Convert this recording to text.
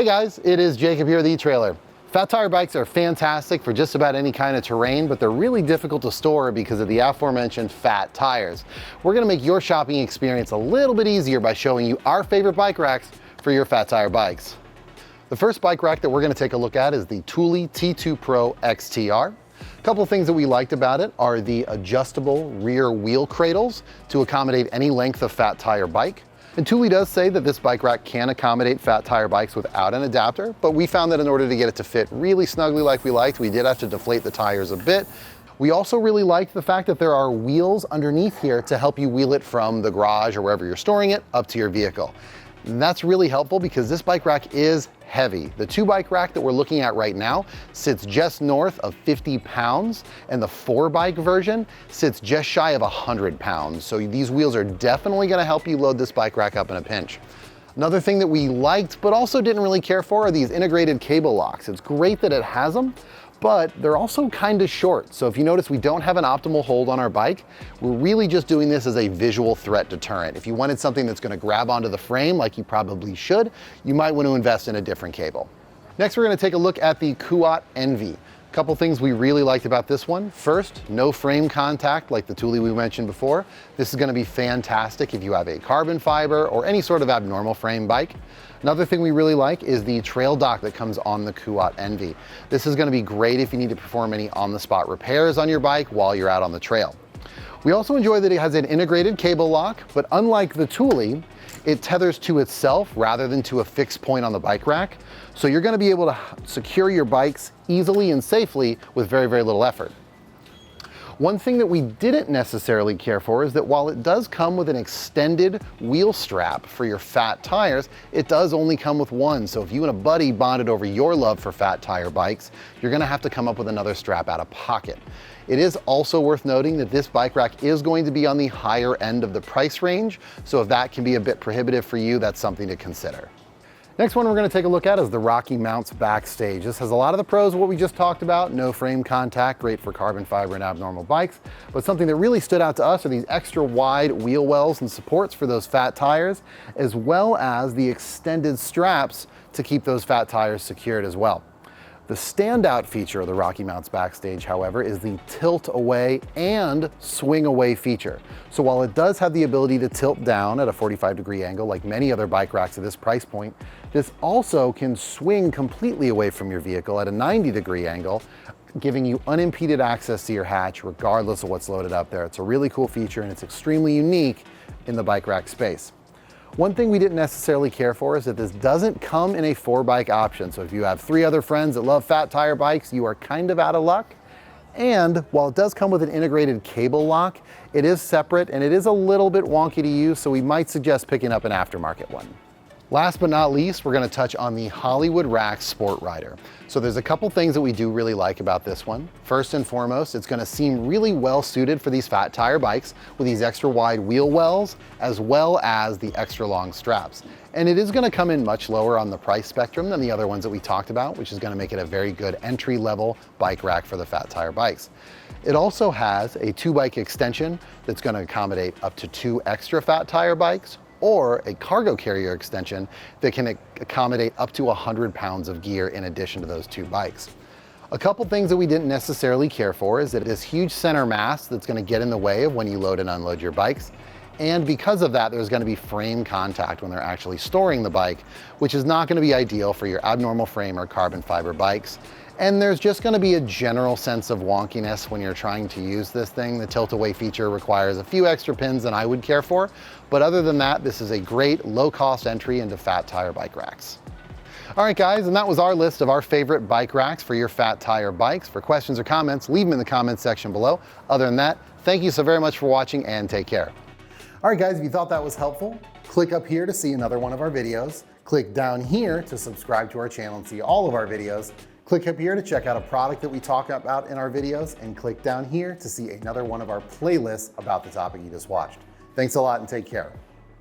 Hey guys, it is Jacob here, the trailer. Fat tire bikes are fantastic for just about any kind of terrain, but they're really difficult to store because of the aforementioned fat tires. We're gonna make your shopping experience a little bit easier by showing you our favorite bike racks for your fat tire bikes. The first bike rack that we're gonna take a look at is the Thule T2 Pro XTR. A couple of things that we liked about it are the adjustable rear wheel cradles to accommodate any length of fat tire bike. And Thule does say that this bike rack can accommodate fat tire bikes without an adapter, but we found that in order to get it to fit really snugly like we liked, we did have to deflate the tires a bit. We also really liked the fact that there are wheels underneath here to help you wheel it from the garage or wherever you're storing it up to your vehicle. And that's really helpful because this bike rack is heavy. The 2-bike rack that we're looking at right now sits just north of 50 pounds, and the 4-bike version sits just shy of 100 pounds. So these wheels are definitely gonna help you load this bike rack up in a pinch. Another thing that we liked, but also didn't really care for, are these integrated cable locks. It's great that it has them, but they're also kind of short. So if you notice, we don't have an optimal hold on our bike. We're really just doing this as a visual threat deterrent. If you wanted something that's gonna grab onto the frame like you probably should, you might want to invest in a different cable. Next, we're gonna take a look at the Kuat NV. A couple things we really liked about this one. First, no frame contact like the Thule we mentioned before. This is gonna be fantastic if you have a carbon fiber or any sort of abnormal frame bike. Another thing we really like is the trail dock that comes on the Kuat NV. This is gonna be great if you need to perform any on-the-spot repairs on your bike while you're out on the trail. We also enjoy that it has an integrated cable lock, but unlike the Thule, it tethers to itself rather than to a fixed point on the bike rack. So you're gonna be able to secure your bikes easily and safely with very, very little effort. One thing that we didn't necessarily care for is that while it does come with an extended wheel strap for your fat tires, it does only come with one. So if you and a buddy bonded over your love for fat tire bikes, you're gonna have to come up with another strap out of pocket. It is also worth noting that this bike rack is going to be on the higher end of the price range. So if that can be a bit prohibitive for you, that's something to consider. Next one we're going to take a look at is the Rockymounts Backstage. This has a lot of the pros of what we just talked about. No frame contact, great for carbon fiber and abnormal bikes. But something that really stood out to us are these extra wide wheel wells and supports for those fat tires, as well as the extended straps to keep those fat tires secured as well. The standout feature of the Rockymounts Backstage, however, is the tilt away and swing away feature. So while it does have the ability to tilt down at a 45-degree angle like many other bike racks at this price point, this also can swing completely away from your vehicle at a 90-degree angle, giving you unimpeded access to your hatch regardless of what's loaded up there. It's a really cool feature and it's extremely unique in the bike rack space. One thing we didn't necessarily care for is that this doesn't come in a 4-bike option. So if you have 3 other friends that love fat tire bikes, you are kind of out of luck. And while it does come with an integrated cable lock, it is separate and it is a little bit wonky to use, so we might suggest picking up an aftermarket one. Last but not least, we're gonna touch on the Hollywood Rack Sport Rider. So there's a couple things that we do really like about this one. First and foremost, it's gonna seem really well suited for these fat tire bikes with these extra wide wheel wells, as well as the extra long straps. And it is gonna come in much lower on the price spectrum than the other ones that we talked about, which is gonna make it a very good entry-level bike rack for the fat tire bikes. It also has a 2-bike extension that's gonna accommodate up to 2 extra fat tire bikes, or a cargo carrier extension that can accommodate up to 100 pounds of gear in addition to those 2 bikes. A couple things that we didn't necessarily care for is that this huge center mass that's gonna get in the way of when you load and unload your bikes. And because of that, there's gonna be frame contact when they're actually storing the bike, which is not gonna be ideal for your abnormal frame or carbon fiber bikes. And there's just gonna be a general sense of wonkiness when you're trying to use this thing. The tilt-away feature requires a few extra pins than I would care for. But other than that, this is a great low-cost entry into fat tire bike racks. All right, guys, and that was our list of our favorite bike racks for your fat tire bikes. For questions or comments, leave them in the comments section below. Other than that, thank you so very much for watching and take care. All right, guys, if you thought that was helpful, click up here to see another one of our videos. Click down here to subscribe to our channel and see all of our videos. Click up here to check out a product that we talk about in our videos, and click down here to see another one of our playlists about the topic you just watched. Thanks a lot and take care.